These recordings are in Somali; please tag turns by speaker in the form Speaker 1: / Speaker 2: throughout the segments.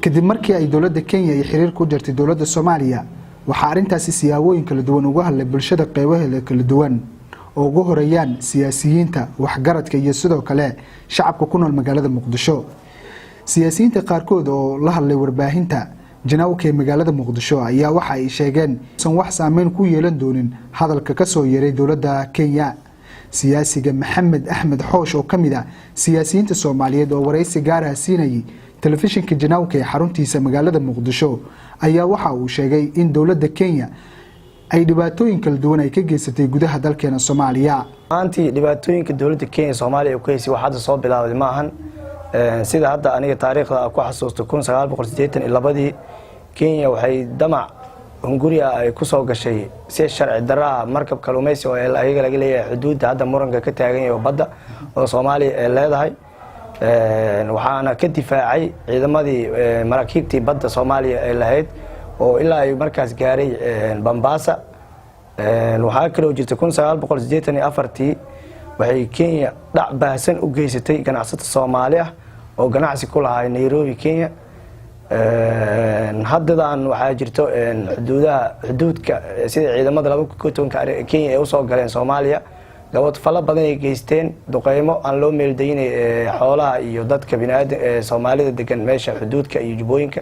Speaker 1: kadib markii ay dowladda Kenya ay xiriir ku jirtay dowladda Soomaaliya waxa arintaasi siyaabooyin kala duwan uga hadlay bulshada qeybaheeda kala duwan oo ugu horeeyaan siyaasiyiinta waxgaradka iyo sidoo kale shacabka ku nool magaalada Muqdisho. siyaasiyiinta qaarkood oo la hadlay warbaahinta janawka ee magaalada Muqdisho ayaa waxa ay sheegeen in wax saameyn ku yeelan doonin hadalka ka soo yeeray dowladda Kenya. siyaasiga Maxamed Axmed Xoosh oo kamid ah siyaasiyiinta Soomaaliyeed oo wareysi gaar ah siinayay telefishinka janawka ee xaruntiisa magaalada Muqdisho ayaa waxa uu sheegay in dowladda Kenya ay dhibaatooyin kala duwan ay ka geysatay gudaha dalkeena Soomaaliya.
Speaker 2: maantii dhibaatooyinka dowladda Kenya Soomaaliya ku heysay waxa soo bilaawday maahan sida hadda aniga taariikhda ku xasuusto 1982 Kenya waxay damac hunguriga ay ku soo gashay si sharci darro markab kalluumaysi oo ayaga laga leeyahay xuduudda hadda muranka ka taagan yahay badda oo Soomaaliya ay leedahay waxaana ka difaacay ciidamadii maraakiibtii badda Soomaaliya ay lahayd oo ilaa ay markaas gaaray Bambaasa. waxa kale oo jirtay 1984 waxay Kenya dhac baahsan u geysatay ganacsatada Soomaaliya oo ganacsi ku lahaa Nairobi Kenya. haddaan waxaa jirto xuduudka sida ciidamada laba kootonka Kenya ay u soo galeen Soomaaliya gabadh fala badan ay geysteen duqeymo aan loo meeldaynay xoolaha iyo dadka bini'aadamka Soomaalida degan meesha xuduudka iyo jubooyinka.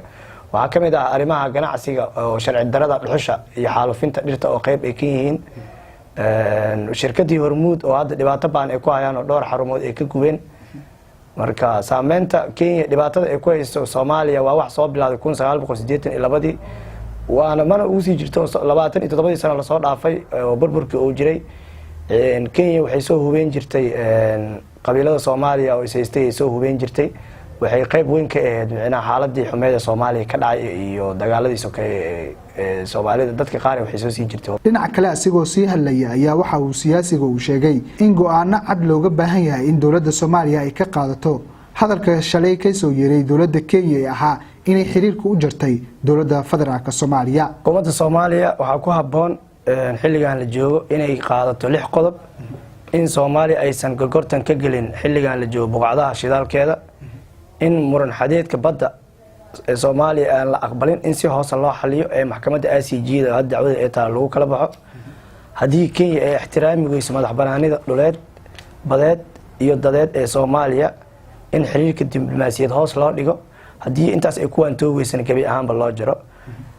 Speaker 2: waxa kamid ah arimaha ganacsiga oo sharci darrada dhuxusha iyo xaalufinta dhirta oo qayb ay ka yihiin. shirkadii Hormuud oo hadda dhibaato baan ay ku hayaan oo dhowr xarumood ay ka gubeen. marka saameynta Kenya dhibaatada ay ku hayso Soomaaliya waa wax soo bilowday 1982 waana mana uu sii jirto 27 sano la soo dhaafay oo burburkii uu jiray. Kenya waxay soo hubeen jirtay qabiilada Soomaaliya oo isaystay soo hubeen jirtay waxay qayb weyn ka ahayd macnaha xaaladii xumeeyda Soomaaliya ka dhacay iyo dagaaladii sokay Soomaalida dadka qaar waxay soo sii jirtay.
Speaker 1: dhinaca kale asigoo sii hadlaya ayaa waxa uu siyaasiga uu sheegay in go'aano cad looga baahan yahay in dowladda Soomaaliya ay ka qaadato hadalka shalay ka soo yeeray dowladda Kenya ee ahaa inay xiriirka u jirtay dowladda federaalka Soomaaliya.
Speaker 2: Xukuumadda Soomaaliya waxa ku haboon xilligan la joogo inay qaadato 6 qodob in Soomaaliya aysan gorgortan ka galin xilligan la joogo buqacadaha shidaalkeeda, in muran xadeedka badda ee Soomaaliya aan la aqbalin in si hoos loo xaliyo ee maxkamadda ICJ-da hadda dacwada ay tahay lagu kala baxo. haddii Kenya ay ixtiraami weyso madax banaanida dhuleed badeed iyo dadeed ee Soomaaliya in xiriirka diblomaasiyad hoos loo dhigo. haddii intaas ay ku waantoobaysan gabi ahaanba loo jiro.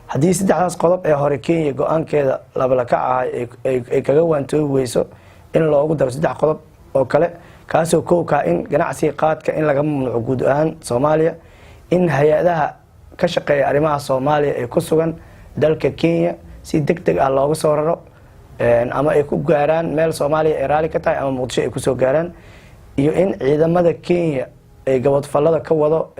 Speaker 2: haddii saddexdaas qodob ee hore Kenya go'aankeeda laba ka ah ay kaga waantoobi weyso in loogu daro 3 qodob oo kale kaasoo kooka in ganacsiga qaadka in laga mamnuuco guud ahaan Soomaaliya, in hay'adaha ka shaqeeya arrimaha Soomaaliya ay ku sugan dalka Kenya si degdeg ah looga soo raro ama ay ku gaaraan meel Soomaaliya ay raali ka tahay ama Muqdisho ay ku soo gaaraan, iyo in ciidamada Kenya ay gabadh-falada ka wado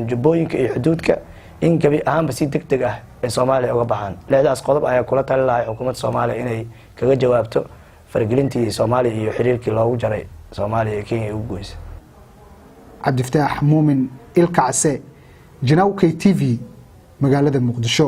Speaker 2: jubooyinka iyo xuduudka in gabi ahaanba si degdeg ah ee Soomaaliya uga baxaan. leedaas qodob ayaa kula talin lahaa xukuumadda Soomaaliya inay kaga jawaabto fargelintii Soomaaliya iyo xiriirkii loogu jaray Soomaaliya Kenya ugu goysay.
Speaker 1: Cabdifataax Muumin Ilkacse, Janawka TV, magaalada Muqdisho.